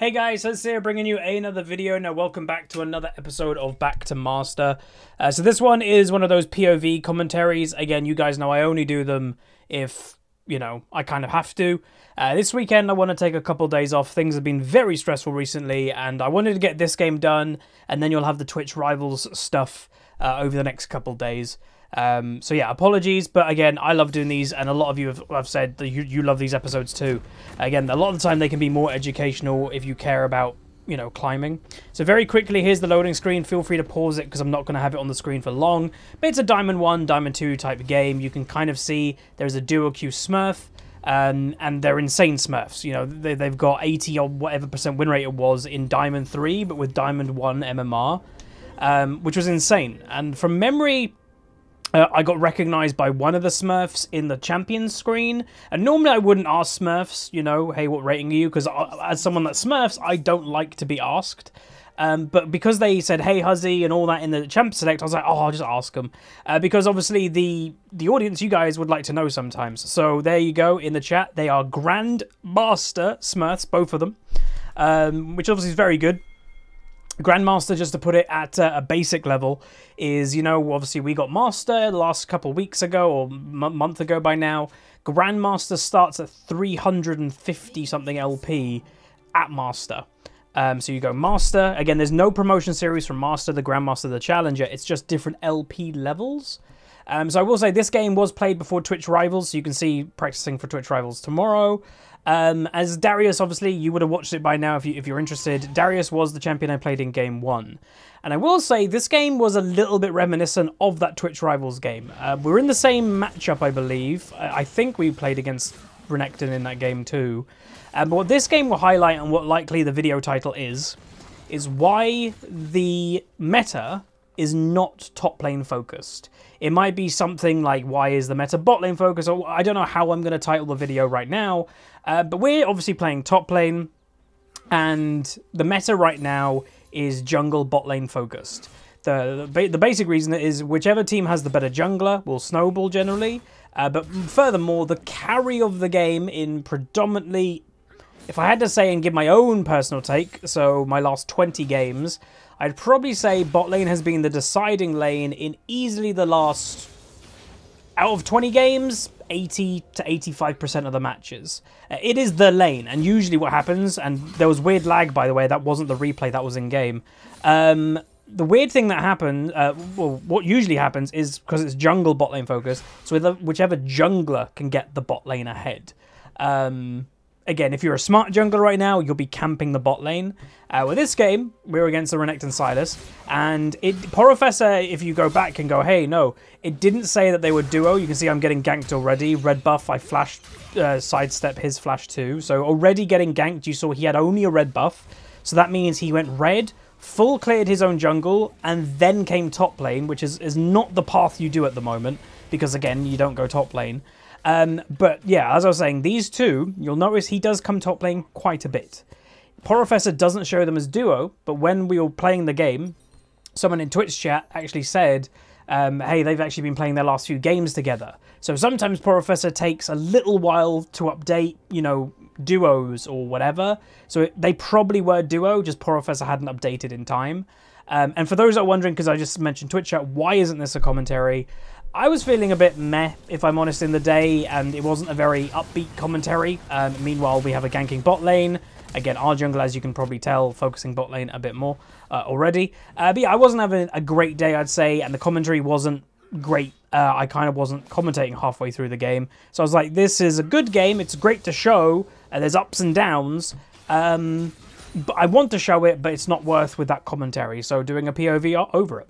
Hey guys, Huzzy here bringing you another video. Now welcome back to another episode of Back to Master. So this one is one of those POV commentaries. Again, you guys know I only do them if, I kind of have to. This weekend I want to take a couple days off. Things have been very stressful recently and I wanted to get this game done and then you'll have the Twitch Rivals stuff over the next couple days. So yeah, apologies, but again, I love doing these, and a lot of you have said that you love these episodes too. Again, a lot of the time they can be more educational if you care about, climbing. So very quickly, here's the loading screen. Feel free to pause it because I'm not going to have it on the screen for long. But it's a Diamond 1, Diamond 2 type of game. You can kind of see there's a duo queue Smurf, and they're insane Smurfs. They've got 80 or whatever % win rate it was in Diamond 3, but with Diamond 1 MMR, which was insane. And from memory, I got recognised by one of the Smurfs in the Champions screen. And normally I wouldn't ask Smurfs, hey, what rating are you? Because as someone that Smurfs, I don't like to be asked. But because they said, hey, Huzzy, and all that in the Champ Select, I was like, oh, I'll just ask them. Because obviously the audience, you guys would like to know sometimes. So there you go in the chat. They are Grandmaster Smurfs, both of them, which obviously is very good. Grandmaster, just to put it at a basic level, is, obviously we got Master the last couple weeks ago, or month ago by now. Grandmaster starts at 350 something LP at Master. So you go Master. Again, there's no promotion series from Master, the Grandmaster, the Challenger. It's just different LP levels. So I will say this game was played before Twitch Rivals, so you can see practicing for Twitch Rivals tomorrow. As Darius, obviously, you would have watched it by now if you're interested. Darius was the champion I played in Game 1. And I will say, this game was a little bit reminiscent of that Twitch Rivals game. We're in the same matchup, I believe. I think we played against Renekton in that game too. But what this game will highlight, and what likely the video title is why the meta is not top lane focused. It might be something like, why is the meta bot lane focused? Or I don't know how I'm going to title the video right now. But we're obviously playing top lane, and the meta right now is jungle bot lane focused. The basic reason is whichever team has the better jungler will snowball generally. But furthermore, the carry of the game in predominantly, if I had to say and give my own personal take, so my last 20 games, I'd probably say bot lane has been the deciding lane in easily the last, out of 20 games, 80 to 85% of the matches. It is the lane, and usually what happens, and there was weird lag, by the way, that wasn't the replay, that was in-game. The weird thing that happened, well, what usually happens is, because it's jungle bot lane focus, so whichever jungler can get the bot lane ahead. Again, if you're a smart jungler right now, you'll be camping the bot lane. With this game, we're against the Renekton Sylas, and Porofessor, if you go back and go, hey, no, it didn't say that they were duo. You can see I'm getting ganked already. Red buff, I flashed, sidestep his flash too. So already getting ganked, you saw he had only a red buff. So that means he went red, full cleared his own jungle, and then came top lane, which is not the path you do at the moment, because again, you don't go top lane. But yeah, as I was saying, these two, you'll notice he does come top lane quite a bit. Porofessor doesn't show them as duo, but when we were playing the game, someone in Twitch chat actually said, hey, they've actually been playing their last few games together. So sometimes Porofessor takes a little while to update, duos or whatever. So they probably were duo, just Porofessor hadn't updated in time. And for those that are wondering, because I just mentioned Twitch chat, why isn't this a commentary? I was feeling a bit meh, if I'm honest, in the day, and it wasn't a very upbeat commentary. Meanwhile, we have a ganking bot lane. Again, our jungle, as you can probably tell, focusing bot lane a bit more already. But yeah, I wasn't having a great day, I'd say, and the commentary wasn't great. I kind of wasn't commentating halfway through the game. So I was like, this is a good game. It's great to show. There's ups and downs. But I want to show it, but it's not worth with that commentary. So doing a POV over it.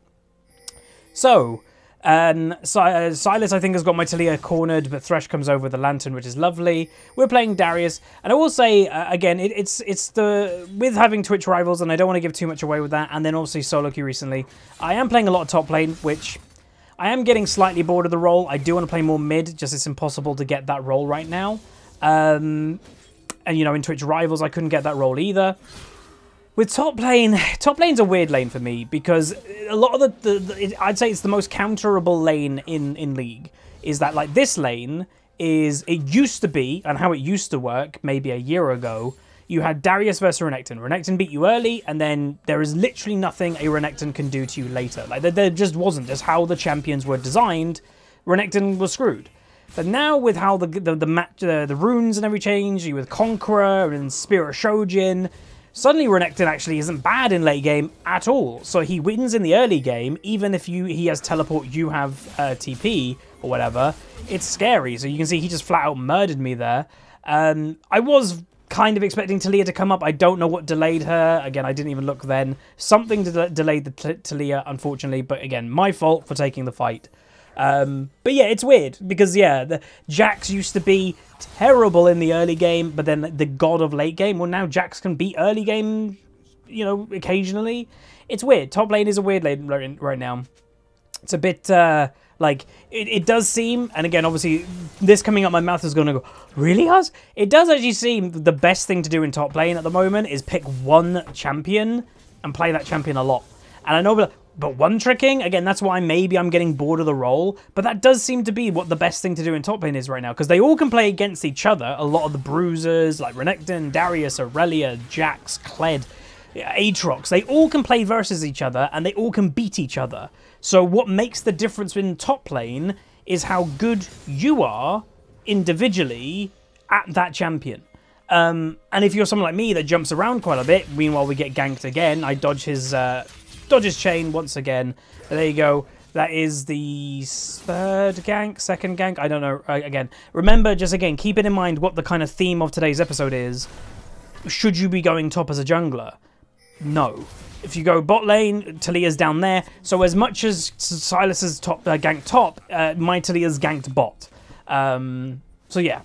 So Sylas, I think, has got my Talia cornered, but Thresh comes over with the Lantern, which is lovely. We're playing Darius, and I will say, again, it's the, with having Twitch Rivals, and I don't want to give too much away with that, and then obviously solo queue recently, I am playing a lot of top lane, which I am getting slightly bored of the role. I do want to play more mid, just it's impossible to get that role right now. And, in Twitch Rivals, I couldn't get that role either. With top lane's a weird lane for me, because a lot of I'd say it's the most counterable lane in League, is that, like, this lane is, it used to be, and how it used to work maybe a year ago, you had Darius versus Renekton. Renekton beat you early, and then there is literally nothing a Renekton can do to you later. Like, there just wasn't. Just how the champions were designed, Renekton was screwed. But now with how the runes and every change, you with Conqueror and Spirit Shojin, suddenly Renekton actually isn't bad in late game at all. So he wins in the early game, even if he has teleport, you have TP or whatever. It's scary. So you can see he just flat out murdered me there. I was kind of expecting Taliyah to come up. I don't know what delayed her. Again, I didn't even look then. Something delayed the Taliyah, unfortunately. But again, my fault for taking the fight. But yeah, it's weird because, yeah, the Jax used to be terrible in the early game, but then the god of late game. Well, now Jax can beat early game, you know, occasionally. It's weird. Top lane is a weird lane right now. It's a bit, like, it does seem, and again, obviously, this coming up my mouth is going to go, really, Huz? It does actually seem the best thing to do in top lane at the moment is pick one champion and play that champion a lot. And I know, but one-tricking, again, that's why maybe I'm getting bored of the role, but that does seem to be what the best thing to do in top lane is right now, because they all can play against each other. A lot of the bruisers, like Renekton, Darius, Aurelia, Jax, Kled, Aatrox, they all can play versus each other, and they all can beat each other. So what makes the difference in top lane is how good you are individually at that champion. And if you're someone like me that jumps around quite a bit, meanwhile we get ganked again, I dodge his chain once again. But there you go. That is the second gank. I don't know. Again, remember, just again, keep it in mind what the kind of theme of today's episode is. Should you be going top as a jungler? No. If you go bot lane, Taliyah's down there. So as much as Silas's top ganked top, my Taliyah's ganked bot. So yeah,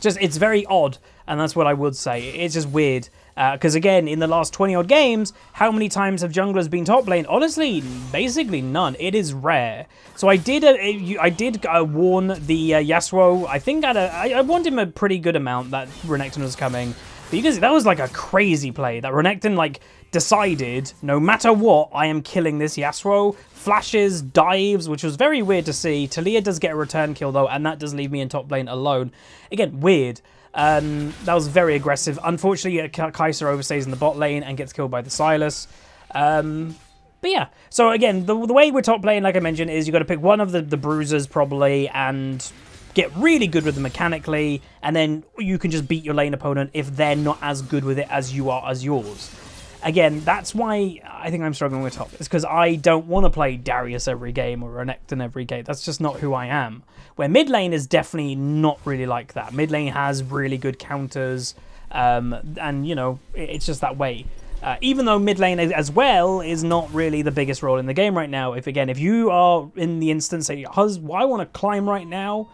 just it's very odd, and that's what I would say. It's just weird. Because again, in the last 20-odd games, how many times have junglers been top lane? Honestly, basically none. It is rare. So I did warn the Yasuo. I think I warned him a pretty good amount that Renekton was coming. But you can see that was like a crazy play. That Renekton like decided, no matter what, I am killing this Yasuo. Flashes, dives, which was very weird to see. Taliyah does get a return kill though, and that does leave me in top lane alone. Again, weird. That was very aggressive. Unfortunately, Kai'Sa overstays in the bot lane and gets killed by the Sylas. But yeah, so again, the way we're top lane, like I mentioned, is you got to pick one of the bruisers probably and get really good with them mechanically, and then you can just beat your lane opponent if they're not as good with it as you are as yours. Again, that's why I think I'm struggling with top. It's because I don't want to play Darius every game or Renekton every game. That's just not who I am. Where mid lane is definitely not really like that. Mid lane has really good counters, and, you know, it's just that way. Even though mid lane as well is not really the biggest role in the game right now. If you are in the instance, say, Huz, I want to climb right now,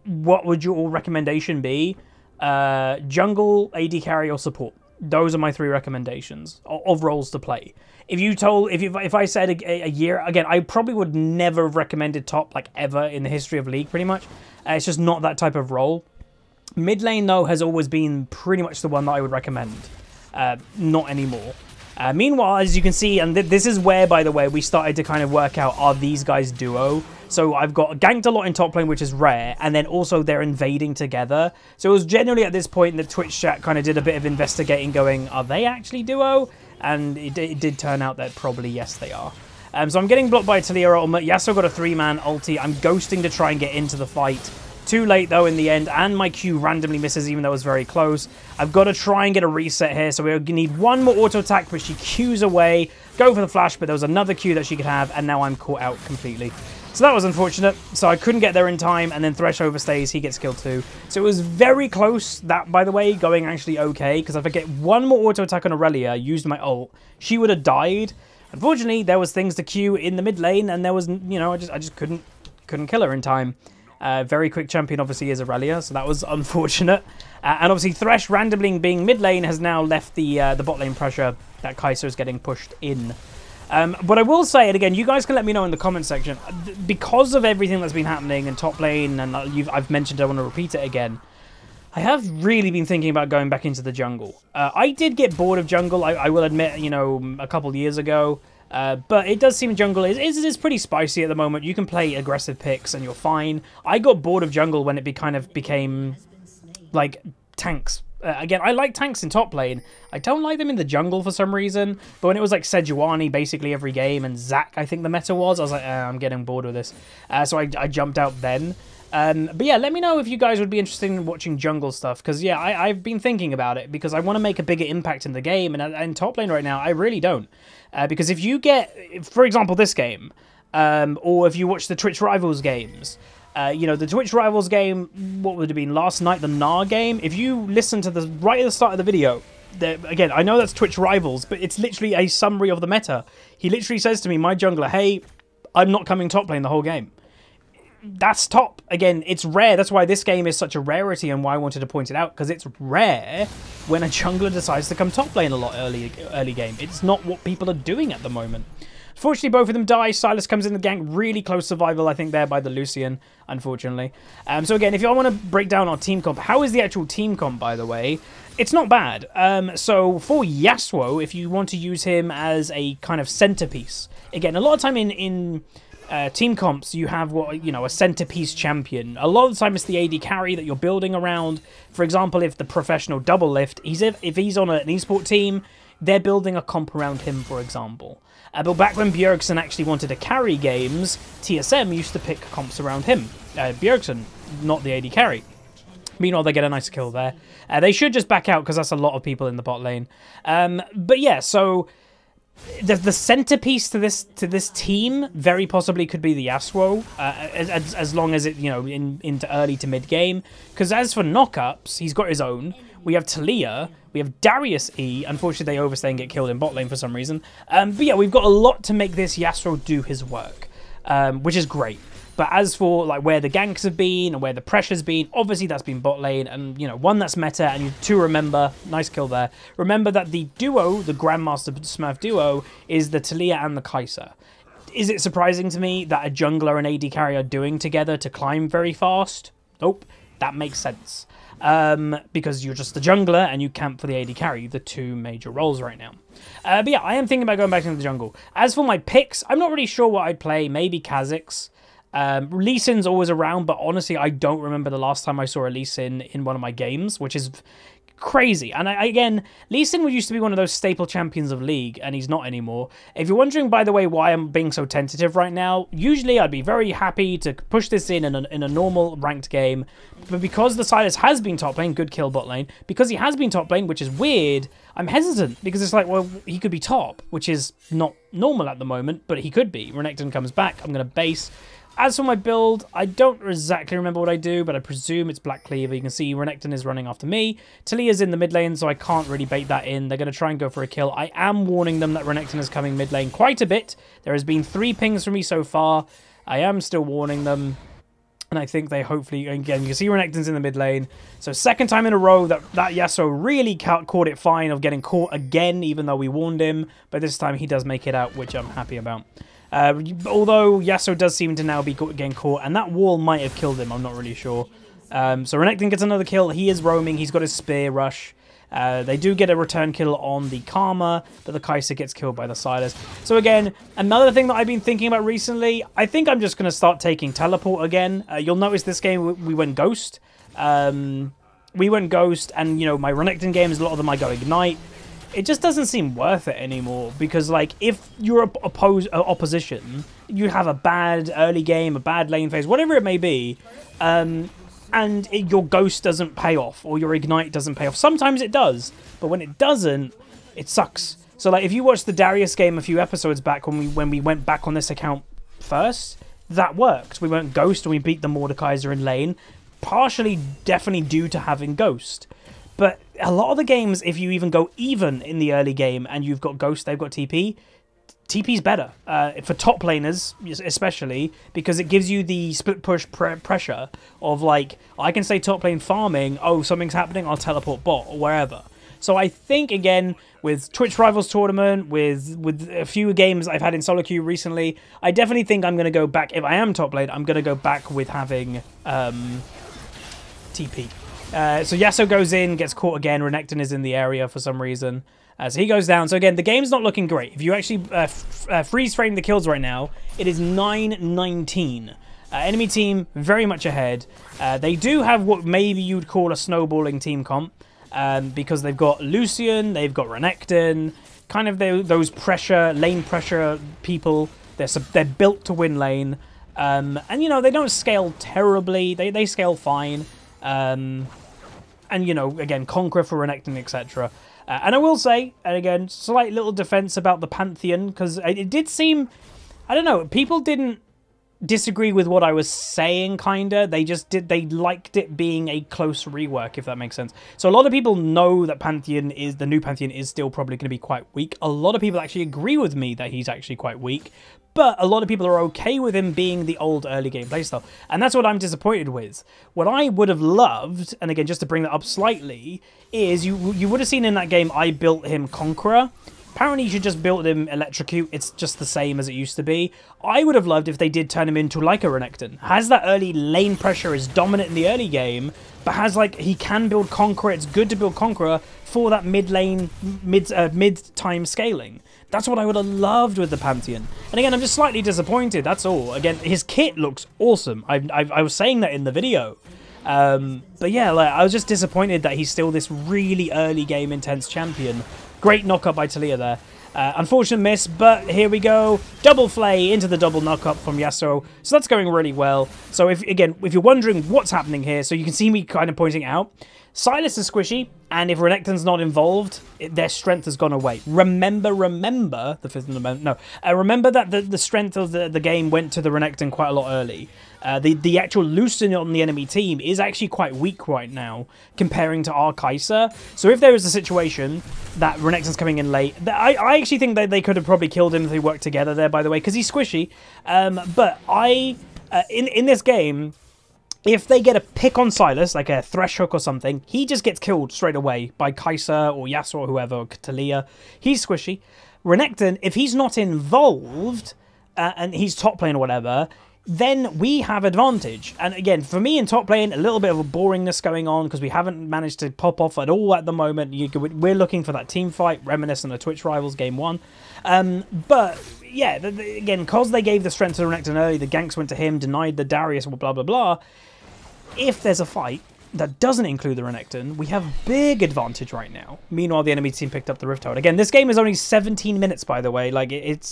what would your recommendation be? Jungle, AD carry, or support? Those are my three recommendations of roles to play. If I said a year, again, I probably would never have recommended top, like, ever in the history of League, pretty much. It's just not that type of role. Mid lane, though, has always been pretty much the one that I would recommend. Not anymore. Meanwhile, as you can see, and this is where, by the way, we started to kind of work out, are these guys duo? So I've got ganked a lot in top lane, which is rare, and then also they're invading together. So it was generally at this point in the Twitch chat kind of did a bit of investigating, going, are they actually duo? And it did turn out that probably, yes, they are. So I'm getting blocked by Taliyah ultimate. Yasuo got a 3-man ulti. I'm ghosting to try and get into the fight. Too late, though, in the end, and my Q randomly misses, even though it was very close. I've got to try and get a reset here, so we need one more auto attack, but she Qs away. Go for the flash, but there was another Q that she could have, and now I'm caught out completely. So that was unfortunate. So I couldn't get there in time, and then Thresh overstays. He gets killed too. So it was very close, that, by the way, going actually okay, because if I get one more auto attack on Aurelia, used my ult, she would have died. Unfortunately, there was things to Q in the mid lane, and there was, you know, I just couldn't kill her in time. Very quick champion, obviously, is Aurelia, so that was unfortunate. And obviously, Thresh randomly being mid lane has now left the bot lane pressure that Kai'Sa is getting pushed in. But I will say it again, you guys can let me know in the comment section, because of everything that's been happening in top lane, and I've mentioned I want to repeat it again, I have really been thinking about going back into the jungle. I did get bored of jungle, I will admit, you know, a couple years ago. But it does seem jungle is pretty spicy at the moment. You can play aggressive picks and you're fine. I got bored of jungle when it kind of became like tanks Again, I like tanks in top lane. I don't like them in the jungle for some reason. But when it was like Sejuani basically every game and Zac, I think the meta was, I was like, I'm getting bored with this. So I jumped out then. But yeah, let me know if you guys would be interested in watching jungle stuff. Because yeah, I've been thinking about it because I want to make a bigger impact in the game. And in top lane right now, I really don't. Because if you get, for example, this game, or if you watch the Twitch Rivals games, you know, the Twitch Rivals game, what would it have been, last night, the Gnar game? If you listen to the right at the start of the video, again, I know that's Twitch Rivals, but it's literally a summary of the meta. He literally says to me, my jungler, hey, I'm not coming top lane the whole game. That's top. Again, it's rare. That's why this game is such a rarity and why I wanted to point it out, because it's rare when a jungler decides to come top lane a lot early game. It's not what people are doing at the moment. Fortunately, both of them die. Sylas comes in the gank. Really close survival, I think, there by the Lucian, unfortunately. So again, if you all want to break down our team comp, how is the actual team comp, by the way? It's not bad. So for Yasuo, if you want to use him as a kind of centerpiece, again, a lot of time in team comps, you have a centerpiece champion. A lot of the time, it's the AD carry that you're building around. For example, if the professional double lift, if he's on an esport team, they're building a comp around him, for example. But back when Bjergsen actually wanted to carry games, TSM used to pick comps around him. Bjergsen, not the AD carry. Meanwhile, they get a nice kill there. They should just back out because that's a lot of people in the bot lane. But yeah, so the centerpiece to this team very possibly could be the Yasuo, as long as it into early to mid game. Because as for knockups, he's got his own. We have Talia, we have Darius E. Unfortunately, they overstay and get killed in bot lane for some reason. But yeah, we've got a lot to make this Yasuo do his work, which is great. But as for like where the ganks have been and where the pressure's been, obviously that's been bot lane, and one that's meta, and two, remember, nice kill there. Remember that the duo, the Grandmaster Smurf duo, is the Talia and the Kai'Sa. Is it surprising to me that a jungler and AD carry are doing together to climb very fast? Nope, that makes sense. Because you're just the jungler and you camp for the AD carry, the two major roles right now. But yeah, I am thinking about going back into the jungle. As for my picks, I'm not really sure what I'd play. Maybe Kha'Zix. Lee Sin's always around, but honestly, I don't remember the last time I saw a Lee Sin in one of my games, which is crazy. And again, Lee Sin used to be one of those staple champions of League, and he's not anymore. If you're wondering, by the way, why I'm being so tentative right now, usually I'd be very happy to push this in a normal ranked game, but because the Sylas has been top lane, good kill bot lane, because he has been top lane, which is weird, I'm hesitant, because it's like, well, he could be top, which is not normal at the moment, but he could be. Renekton comes back, I'm going to base. As for my build, I don't exactly remember what I do, but I presume it's Black Cleaver. You can see Renekton is running after me. Talia's in the mid lane, so I can't really bait that in. They're going to try and go for a kill. I am warning them that Renekton is coming mid lane quite a bit. There has been 3 pings from me so far. I am still warning them. And I think they hopefully, again, you can see Renekton's in the mid lane. So second time in a row that Yasuo really caught it fine of getting caught again, even though we warned him. But this time he does make it out, which I'm happy about. Although Yasuo does seem to now be getting caught, and that wall might have killed him, I'm not really sure. So Renekton gets another kill. He is roaming. He's got his spear rush. They do get a return kill on the Karma, but the Kai'Sa gets killed by the Sylas. So again, another thing that I've been thinking about recently, I think I'm just going to start taking teleport again. You'll notice this game we went Ghost. We went Ghost, and my Renekton games, a lot of them I go Ignite. It just doesn't seem worth it anymore, because like if you're opposition, you have a bad early game, a bad lane phase, whatever it may be, and your Ghost doesn't pay off, or your Ignite doesn't pay off. Sometimes it does, but when it doesn't, it sucks. So like if you watched the Darius game a few episodes back when we went back on this account first, that worked. We went Ghost and we beat the Mordekaiser in lane, partially definitely due to having Ghost. But a lot of the games, if you even go even in the early game and you've got Ghost, they've got TP, TP's better. For top laners, especially, because it gives you the split push pressure of like, I can stay top lane farming, oh, something's happening, I'll teleport bot or wherever. So I think, again, with Twitch Rivals Tournament, with a few games I've had in solo queue recently, I definitely think I'm going to go back, if I am top lane, I'm going to go back with having TP. So Yasuo goes in, gets caught again. Renekton is in the area for some reason. So he goes down. So again, the game's not looking great. If you actually freeze frame the kills right now, it is 9-19. Enemy team very much ahead. They do have what maybe you'd call a snowballing team comp. because they've got Lucian, they've got Renekton, kind of those lane pressure people. They're built to win lane. And, you know, they don't scale terribly. They scale fine. And, you know, again, Conqueror for Renekton, etc. And I will say, and again, slight little defense about the Pantheon, because it did seem, I don't know, people didn't disagree with what I was saying, kinda. They liked it being a close rework, if that makes sense. So a lot of people know that the new Pantheon is still probably going to be quite weak. A lot of people actually agree with me that he's actually quite weak, but a lot of people are okay with him being the old early game playstyle, and that's what I'm disappointed with. What I would have loved, and again, just to bring that up slightly, is you would have seen in that game I built him Conqueror. Apparently you should just build him Electrocute, it's just the same as it used to be. I would have loved if they did turn him into like a Renekton. Has that early lane pressure, is dominant in the early game, but has like, he can build Conqueror, it's good to build Conqueror for that mid-lane, mid-time scaling. That's what I would have loved with the Pantheon. And again, I'm just slightly disappointed, that's all. Again, his kit looks awesome. I was saying that in the video. But yeah, like, I was just disappointed that he's still this really early game intense champion. Great knock-up by Talia there. Unfortunate miss, but here we go. Double flay into the double knock-up from Yasuo. So that's going really well. So if you're wondering what's happening here, so you can see me kind of pointing out, Sylas is squishy, and if Renekton's not involved, their strength has gone away. Remember the fifth element. No, remember that the strength of the game went to the Renekton quite a lot early. The actual Lucian on the enemy team is actually quite weak right now, comparing to our Kai'Sa. So if there is a situation that Renekton's coming in late, I actually think that they could have probably killed him if they worked together there, by the way, because he's squishy. But in this game, if they get a pick on Sylas, like a Thresh Hook or something, he just gets killed straight away by Kai'Sa or Yasuo or whoever, or Talia. He's squishy. Renekton, if he's not involved, and he's top lane or whatever, then we have advantage. And again, for me in top lane, a little bit of a boringness going on because we haven't managed to pop off at all at the moment. We're looking for that team fight, reminiscent of Twitch Rivals Game 1. But yeah, again, because they gave the strength to Renekton early, the ganks went to him, denied the Darius, blah, blah, blah. If there's a fight that doesn't include the Renekton, we have big advantage right now. Meanwhile, the enemy team picked up the Rift Herald. Again, this game is only 17 minutes, by the way. Like, it's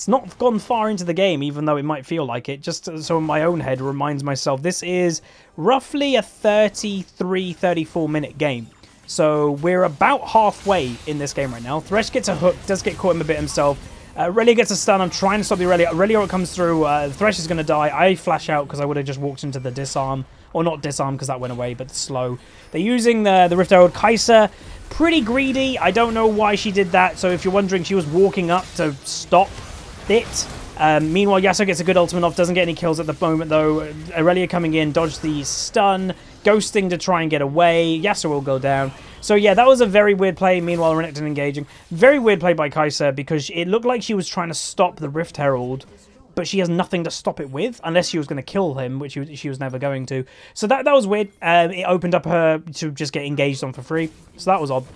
not gone far into the game, even though it might feel like it. Just so in my own head reminds myself, this is roughly a 33, 34-minute game. So we're about halfway in this game right now. Thresh gets a hook, does get caught in a bit himself. Relia gets a stun. I'm trying to stop the Relia. Relia comes through. Thresh is going to die. I flash out because I would have just walked into the disarm. Or not disarm because that went away, but slow. They're using the Rift Herald. Kai'Sa, pretty greedy. I don't know why she did that. So if you're wondering, she was walking up to stop it. Meanwhile, Yasuo gets a good ultimate off. Doesn't get any kills at the moment, though. Aurelia coming in, dodge the stun. Ghosting to try and get away. Yasuo will go down. So yeah, that was a very weird play. Meanwhile, Renekton engaging. Very weird play by Kai'Sa because it looked like she was trying to stop the Rift Herald, but she has nothing to stop it with, unless she was going to kill him, which she was never going to. So that was weird. It opened up her to just get engaged on for free. So that was odd.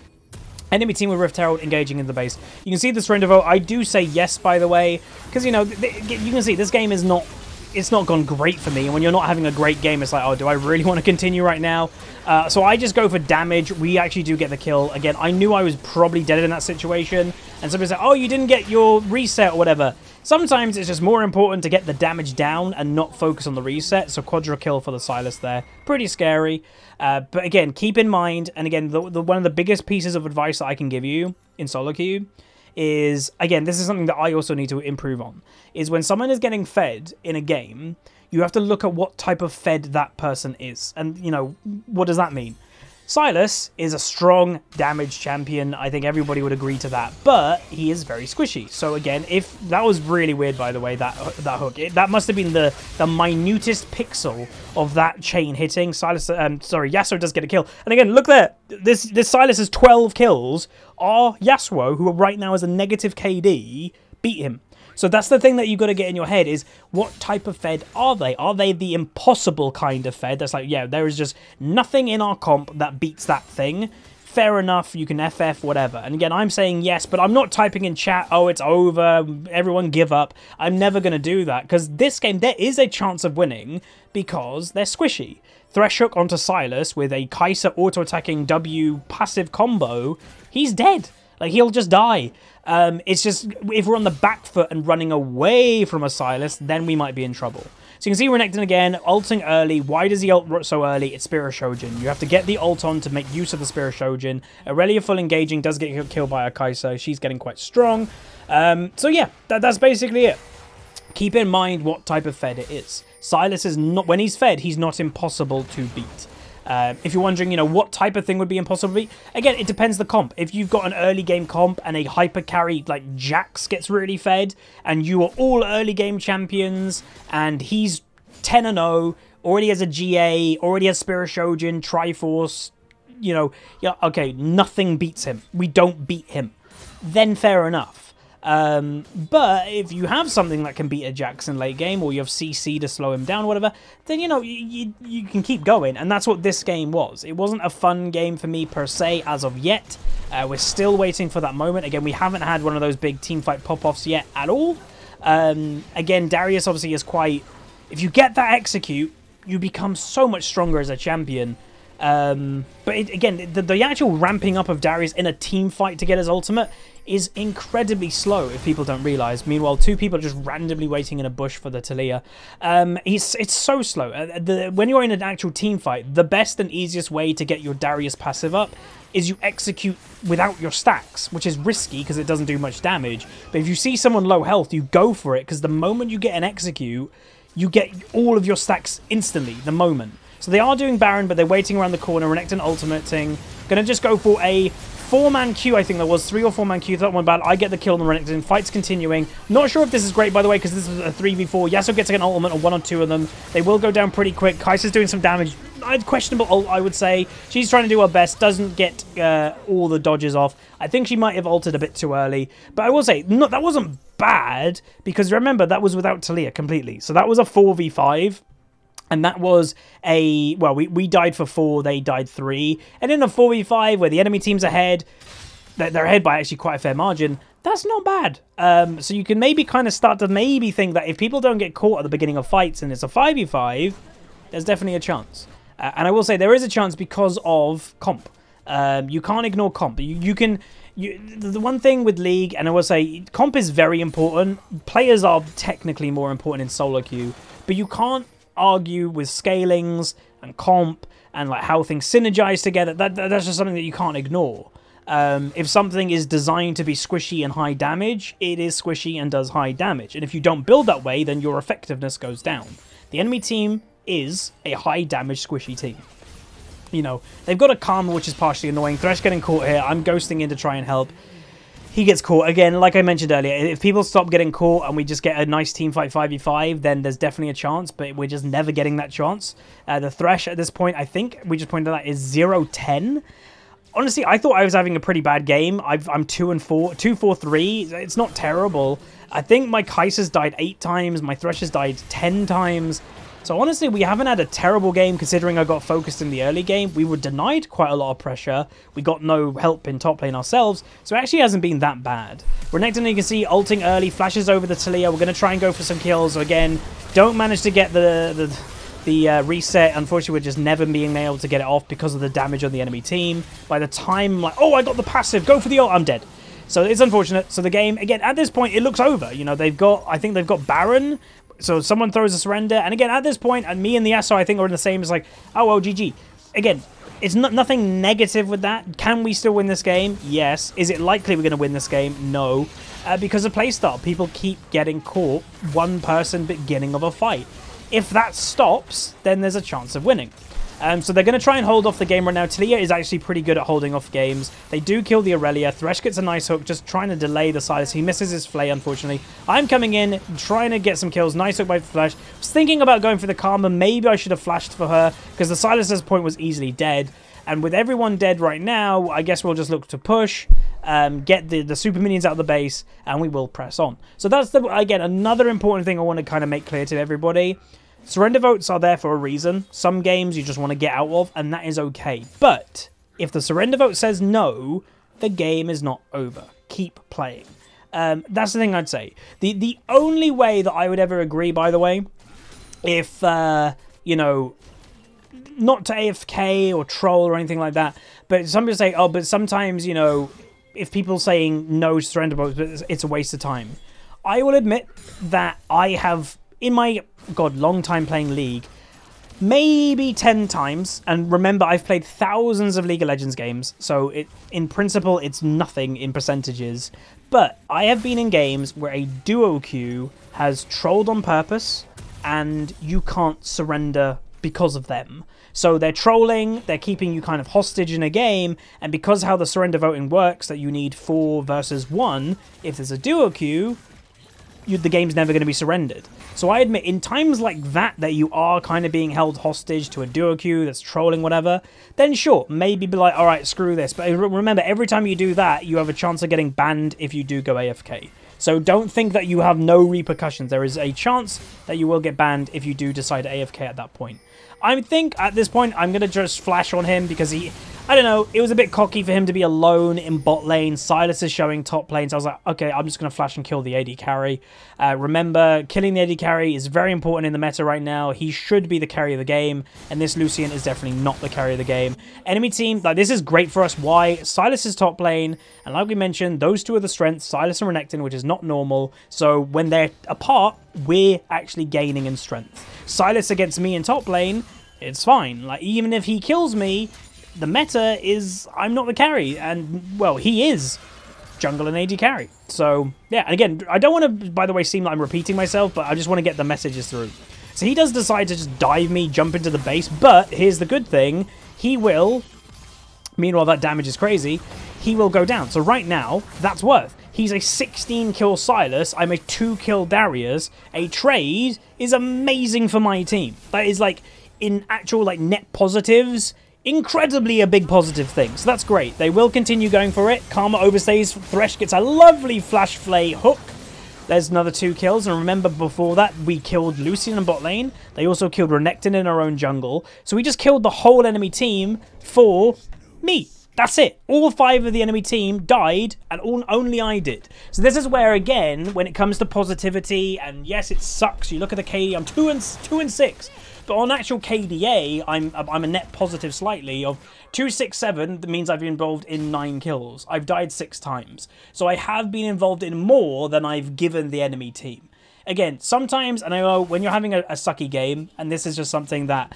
Enemy team with Rift Herald engaging in the base. You can see the surrender vote. I do say yes, by the way, because, you know, you can see this game is not... It's not gone great for me, and when you're not having a great game, it's like, oh, do I really want to continue right now? So I just go for damage. We actually do get the kill. Again, I knew I was probably dead in that situation, and somebody said, oh, you didn't get your reset or whatever. Sometimes it's just more important to get the damage down and not focus on the reset, so quadra kill for the Sylas there. Pretty scary. But again, keep in mind, and again, one of the biggest pieces of advice that I can give you in solo queue is, again, this is something that I also need to improve on, is when someone is getting fed in a game, you have to look at what type of fed that person is. And, you know, what does that mean? Sylas is a strong damage champion. I think everybody would agree to that, but he is very squishy. So again, if that was really weird, by the way, that hook, that must have been the minutest pixel of that chain hitting. Yasuo does get a kill, and again, look there. This Sylas has 12 kills. Our Yasuo, who right now is a negative KD, beat him. So that's the thing that you've got to get in your head is, what type of fed are they? Are they the impossible kind of fed? That's like, yeah, there is just nothing in our comp that beats that thing. Fair enough, you can FF, whatever. And again, I'm saying yes, but I'm not typing in chat, oh, it's over, everyone give up. I'm never going to do that, because this game, there is a chance of winning because they're squishy. Thresh Hook onto Silas with a Kai'Sa auto-attacking W passive combo, he's dead. Like, he'll just die. It's just, if we're on the back foot and running away from a Silas, then we might be in trouble. So you can see Renekton again, ulting early. Why does he ult so early? It's Spirit Shojin. You have to get the ult on to make use of the Spirit Shojin. Aurelia full engaging does get killed by a Kai'Sa. She's getting quite strong. So yeah, that's basically it. Keep in mind what type of fed it is. Silas is not, when he's fed, he's not impossible to beat. If you're wondering, you know, what type of thing would be impossible to beat, again, it depends the comp. If you've got an early game comp and a hyper carry like Jax gets really fed, and you are all early game champions, and he's 10-0, already has a GA, already has Spirit Shojin, Triforce, you know, yeah, okay, nothing beats him. We don't beat him. Then fair enough. But if you have something that can beat a Jackson late game, or you have CC to slow him down, whatever, then, you know, you can keep going. And that's what this game was. It wasn't a fun game for me per se as of yet. We're still waiting for that moment. Again, we haven't had one of those big teamfight pop-offs yet at all. Again, Darius obviously is quite... If you get that execute, you become so much stronger as a champion. But again, the actual ramping up of Darius in a team fight to get his ultimate is incredibly slow if people don't realize. Meanwhile, two people are just randomly waiting in a bush for the Taliyah. It's so slow. When you're in an actual team fight, the best and easiest way to get your Darius passive up is you execute without your stacks, which is risky because it doesn't do much damage. But if you see someone low health, you go for it, because the moment you get an execute, you get all of your stacks instantly, the moment. So they are doing Baron, but they're waiting around the corner. Renekton ultimating. Gonna just go for a 4-man queue, I think there was. 3 or 4-man queue. That one bad. I get the kill on the Renekton. Fight's continuing. Not sure if this is great, by the way, because this is a 3v4. Yasuo gets an ultimate on 1 or 2 of them. They will go down pretty quick. Kai'Sa's doing some damage. Questionable ult, I would say. She's trying to do her best. Doesn't get all the dodges off. I think she might have ulted a bit too early. But I will say, no, that wasn't bad, because remember, that was without Taliyah completely. So that was a 4v5. And that was a, well, we died for 4, they died 3. And in a 4v5 where the enemy team's ahead, they're ahead by actually quite a fair margin, that's not bad. So you can maybe kind of start to maybe think that if people don't get caught at the beginning of fights and it's a 5v5, there's definitely a chance. And I will say there is a chance because of comp. You can't ignore comp. The one thing with League, and I will say, comp is very important. Players are technically more important in solo queue, but you can't argue with scalings and comp and like how things synergize together. That's just something that you can't ignore. If something is designed to be squishy and high damage, it is squishy and does high damage. And if you don't build that way, then your effectiveness goes down. The enemy team is a high damage squishy team. You know, they've got a Karma, which is partially annoying. Thresh getting caught here. I'm ghosting in to try and help. He gets caught. Again, like I mentioned earlier, if people stop getting caught and we just get a nice team fight 5v5, then there's definitely a chance, but we're just never getting that chance. The Thresh at this point, I think, we just pointed out, is 0-10. Honestly, I thought I was having a pretty bad game. I'm 2-4, 2-4-3. It's not terrible. I think my Kai'Sa's died 8 times. My Thresh has died 10 times. So honestly, we haven't had a terrible game considering I got focused in the early game. We were denied quite a lot of pressure. We got no help in top lane ourselves. So it actually hasn't been that bad. Renekton, you can see, ulting early, flashes over the Taliyah. We're going to try and go for some kills. So again, don't manage to get the reset. Unfortunately, we're just never being able to get it off because of the damage on the enemy team. By the time, like, oh, I got the passive, go for the ult, I'm dead. So it's unfortunate. So the game, again, at this point, it looks over. You know, I think they've got Baron. So someone throws a surrender. And again, at this point, and me and the Yasuo, I think, are in the same. It's like, oh, well, GG. Again, it's nothing negative with that. Can we still win this game? Yes. Is it likely we're going to win this game? No. Because of playstyle. People keep getting caught one person beginning of a fight. If that stops, then there's a chance of winning. So they're going to try and hold off the game right now. Taliyah is actually pretty good at holding off games. They do kill the Aurelia. Thresh gets a nice hook, just trying to delay the Silas. He misses his Flay, unfortunately. I'm coming in, trying to get some kills. Nice hook by Flash. Was thinking about going for the Karma. Maybe I should have flashed for her, because the Silas's point was easily dead. And with everyone dead right now, I guess we'll just look to push, get the super minions out of the base, and we will press on. So that's, again, another important thing I want to kind of make clear to everybody. Surrender votes are there for a reason. Some games you just want to get out of, and that is okay. But if the surrender vote says no, the game is not over. Keep playing. That's the thing I'd say. The only way that I would ever agree, by the way, if, you know, not to AFK or troll or anything like that, but some people say, oh, but sometimes, you know, if people saying no to surrender boats, it's a waste of time. I will admit that I have, in my, God, long time playing League, maybe 10 times, and remember, I've played thousands of League of Legends games, so in principle, it's nothing in percentages, but I have been in games where a duo queue has trolled on purpose, and you can't surrender because of them. So they're trolling, they're keeping you kind of hostage in a game, and because how the surrender voting works, that you need 4 versus 1, if there's a duo queue, the game's never going to be surrendered. So I admit, in times like that you are kind of being held hostage to a duo queue that's trolling, whatever, then sure, maybe be like, all right, screw this. But remember, every time you do that, you have a chance of getting banned if you do go AFK. So don't think that you have no repercussions. There is a chance that you will get banned if you do decide to AFK at that point. I think at this point, I'm going to just flash on him because I don't know, it was a bit cocky for him to be alone in bot lane. Sylas is showing top lane, so I was like, okay, I'm just going to flash and kill the AD carry. Remember, killing the AD carry is very important in the meta right now. He should be the carry of the game, and this Lucian is definitely not the carry of the game. Enemy team, like, this is great for us. Why? Sylas is top lane, and like we mentioned, those two are the strengths, Sylas and Renekton, which is not normal. So when they're apart, we're actually gaining in strength. Sylas against me in top lane, it's fine. Like, even if he kills me, the meta is I'm not the carry, and, well, he is jungle and AD carry. So, yeah, and again, I don't want to, by the way, seem like I'm repeating myself, but I just want to get the messages through. So he does decide to just dive me, jump into the base, but here's the good thing. He will, meanwhile that damage is crazy, he will go down. So right now, that's worth. He's a 16-kill Sylas, I'm a 2-kill Darius. A trade is amazing for my team. That is, like, in actual, like, net positives, incredibly a big positive thing. So that's great. They will continue going for it. Karma overstays. Thresh gets a lovely flash flay hook. There's another 2 kills. And remember, before that, we killed Lucian in bot lane. They also killed Renekton in our own jungle. So we just killed the whole enemy team for me. That's it. All 5 of the enemy team died, and only I did. So this is where, again, when it comes to positivity, and yes, it sucks. You look at the KD, I'm 2 and 6. But on actual KDA, I'm a net positive slightly of 267. That means I've been involved in 9 kills. I've died 6 times. So I have been involved in more than I've given the enemy team. Again, sometimes, and I know when you're having a sucky game, and this is just something that,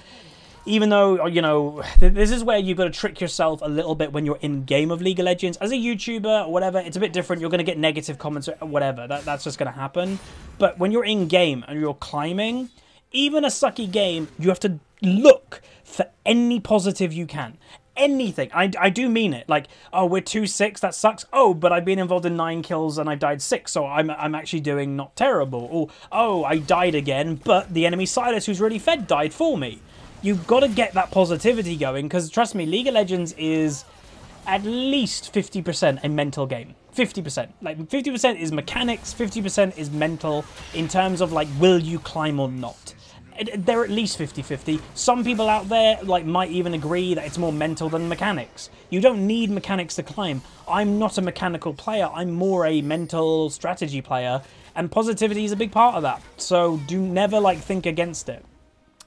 even though, you know, this is where you've got to trick yourself a little bit when you're in game of League of Legends. As a YouTuber or whatever, it's a bit different. You're going to get negative comments or whatever. That's just going to happen. But when you're in game and you're climbing, even a sucky game, you have to look for any positive you can. Anything. I do mean it. Like, oh, we're 2-6, that sucks. Oh, but I've been involved in 9 kills and I've died 6, so I'm actually doing not terrible. Or, oh, I died again, but the enemy Sylas, who's really fed, died for me. You've got to get that positivity going, because trust me, League of Legends is at least 50% a mental game. 50%. Like, 50% is mechanics, 50% is mental in terms of, like, will you climb or not. They're at least 50-50. Some people out there, like, might even agree that it's more mental than mechanics. You don't need mechanics to climb. I'm not a mechanical player. I'm more a mental strategy player, and positivity is a big part of that. So do never, like, think against it.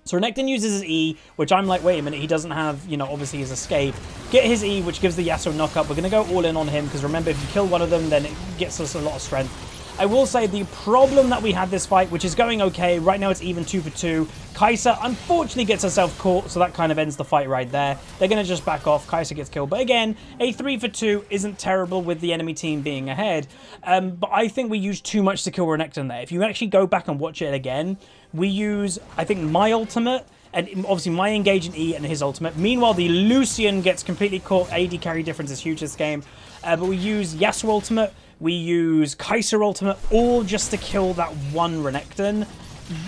So Renekton uses his E, which I'm like, wait a minute, he doesn't have, you know, obviously his escape. Get his E, which gives the Yasuo knockup. We're going to go all in on him, because remember, if you kill one of them, then it gets us a lot of strength. I will say the problem that we had this fight, which is going okay, right now it's even 2 for 2. Kai'Sa unfortunately gets herself caught, so that kind of ends the fight right there. They're going to just back off. Kai'Sa gets killed. But again, a 3 for 2 isn't terrible with the enemy team being ahead. But I think we used too much to kill Renekton there. If you actually go back and watch it again, we use, I think, my ultimate, and obviously my engage in E and his ultimate. Meanwhile, the Lucian gets completely caught. AD carry difference is huge this game. But we use Yasuo ultimate. We use Kai'Sa ultimate, all just to kill that one Renekton.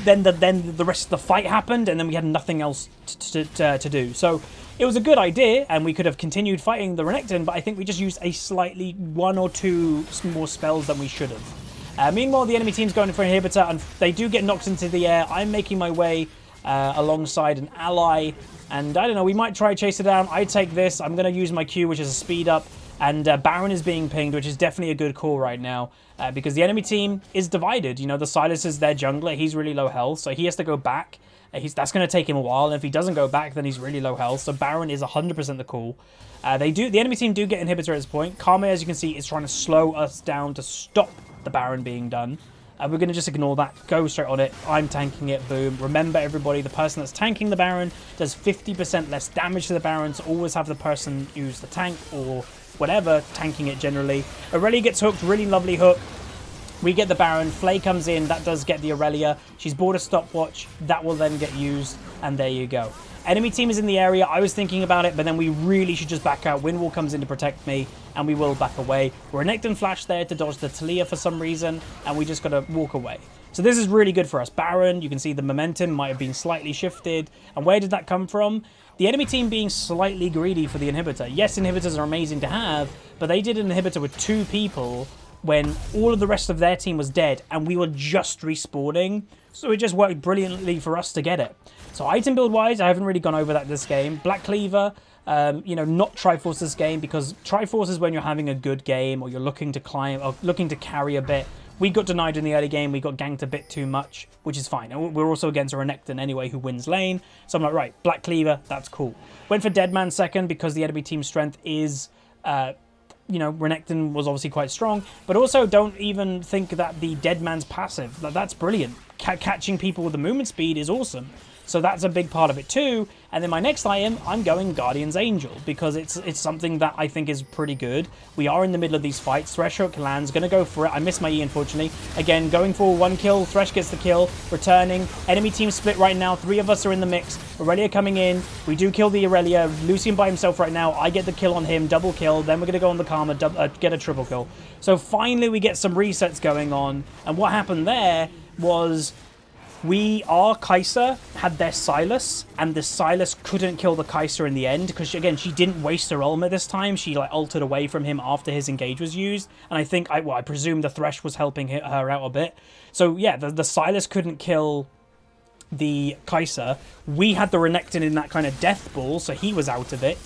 Then the rest of the fight happened, and then we had nothing else to do. So it was a good idea, and we could have continued fighting the Renekton, but I think we just used a slightly 1 or 2 more spells than we should have. Meanwhile, the enemy team's going for an inhibitor, and they do get knocked into the air. I'm making my way alongside an ally, and I don't know, we might try to chase it down. I take this. I'm going to use my Q, which is a speed up. And Baron is being pinged, which is definitely a good call right now. Because the enemy team is divided. You know, the Sylas is their jungler. He's really low health, so he has to go back. That's going to take him a while, and if he doesn't go back, then he's really low health. So Baron is 100% the call. The enemy team do get inhibitor at this point. Karma, as you can see, is trying to slow us down to stop the Baron being done. We're going to just ignore that, go straight on it. I'm tanking it, boom. Remember, everybody, the person that's tanking the Baron does 50% less damage to the Baron, so always have the person use the tank or whatever, tanking it generally. Aurelia gets hooked, really lovely hook. We get the Baron, Flay comes in, that does get the Aurelia. She's bought a stopwatch, that will then get used, and there you go. Enemy team is in the area. I was thinking about it, but then we really should just back out. Windwall comes in to protect me, and we will back away. Renekton flash there to dodge the Talia for some reason, and we just got to walk away. So this is really good for us. Baron, you can see the momentum might have been slightly shifted. And where did that come from? The enemy team being slightly greedy for the inhibitor. Yes, inhibitors are amazing to have, but they did an inhibitor with 2 people when all of the rest of their team was dead, and we were just respawning. So it just worked brilliantly for us to get it. So item build-wise, I haven't really gone over that this game. Black Cleaver, you know, not Triforce this game, because Triforce is when you're having a good game or you're looking to climb or looking to carry a bit. We got denied in the early game. We got ganked a bit too much, which is fine. And we're also against a Renekton anyway who wins lane. So I'm like, right, Black Cleaver, that's cool. Went for Deadman second because the enemy team's strength is... you know, Renekton was obviously quite strong, but also don't even think that the Deadman's passive. That's brilliant. Catching people with the movement speed is awesome. So that's a big part of it too. And then my next item, I'm going Guardian's Angel, because it's something that I think is pretty good. We are in the middle of these fights. Thresh hook lands, gonna go for it. I missed my E, unfortunately. Again, going for 1 kill. Thresh gets the kill, returning. Enemy team split right now. 3 of us are in the mix. Aurelia coming in. We do kill the Aurelia. Lucian by himself right now. I get the kill on him, double kill. Then we're gonna go on the Karma, get a triple kill. So finally we get some resets going on. And what happened there was... our Kai'Sa had their Sylas, and the Sylas couldn't kill the Kai'Sa in the end, because, again, she didn't waste her ultimate this time. She, like, ulted away from him after his engage was used, and I think, I presume the Thresh was helping her out a bit. So, yeah, the Sylas couldn't kill the Kai'Sa. We had the Renekton in that kind of death ball, so he was out of it.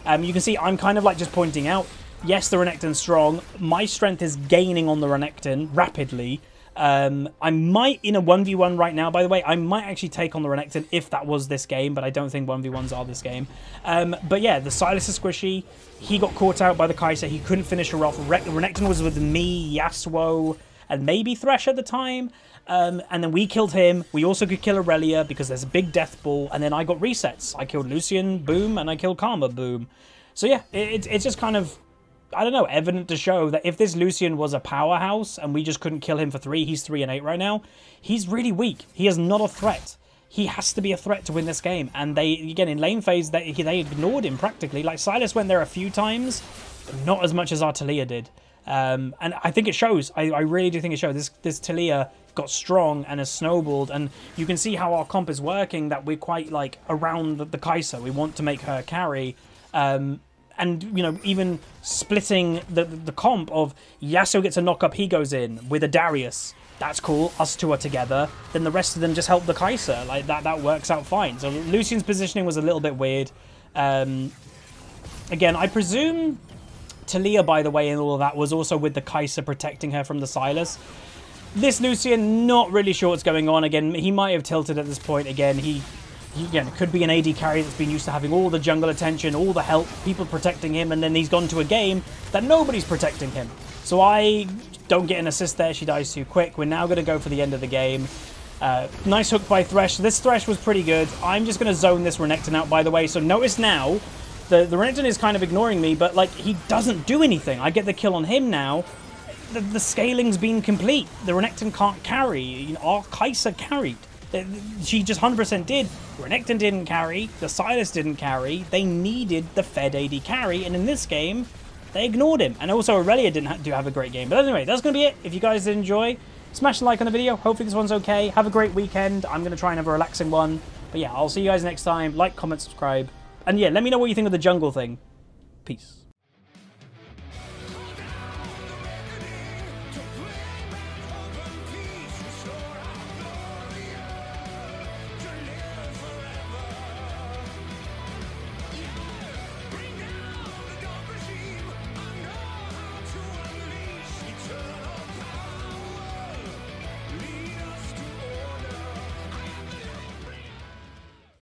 You can see I'm kind of, like, just pointing out, yes, the Renekton's strong. My strength is gaining on the Renekton rapidly. I might, in a 1v1 right now, by the way, I might actually take on the Renekton if that was this game, but I don't think 1v1s are this game. But yeah, the Sylas is squishy. He got caught out by the Kai'Sa. He couldn't finish her off. Renekton was with me, Yasuo, and maybe Thresh at the time. And then we killed him. We also could kill Aurelia because there's a big death ball. And then I got resets. I killed Lucian, boom, and I killed Karma, boom. So yeah, it's just kind of... I don't know, evident to show that if this Lucian was a powerhouse and we just couldn't kill him for 3, he's 3 and 8 right now, he's really weak. He is not a threat. He has to be a threat to win this game. And they, again, in lane phase, they ignored him practically. Like, Sylas went there a few times, but not as much as our Talia did. And I think it shows. I really do think it shows. This Talia got strong and has snowballed, and you can see how our comp is working, that we're quite, like, around the Kai'Sa. We want to make her carry. And, you know, even splitting the comp of Yasuo gets a knock-up, he goes in with a Darius. That's cool. Us two are together. Then the rest of them just help the Kai'Sa. Like, that works out fine. So Lucian's positioning was a little bit weird. Again, I presume Talia, by the way, and all of that was also with the Kai'Sa protecting her from the Sylas. This Lucian, not really sure what's going on. Again, he might have tilted at this point. Again, he again, could be an AD carry that's been used to having all the jungle attention, all the help, people protecting him, and then he's gone to a game that nobody's protecting him. So I don't get an assist there. She dies too quick. We're now going to go for the end of the game. Nice hook by Thresh. This Thresh was pretty good. I'm just going to zone this Renekton out, by the way. So notice now, the Renekton is kind of ignoring me, but like he doesn't do anything. I get the kill on him now. The scaling's been complete. The Renekton can't carry. Our Kai'Sa carried. She just 100% did. Renekton didn't carry. The Sylas didn't carry. They needed the Fed AD carry, and in this game, they ignored him. And also, Aurelia didn't have a great game. But anyway, that's going to be it. If you guys did enjoy, smash a like on the video. Hopefully this one's okay. Have a great weekend. I'm going to try and have a relaxing one. But yeah, I'll see you guys next time. Like, comment, subscribe. And yeah, let me know what you think of the jungle thing. Peace.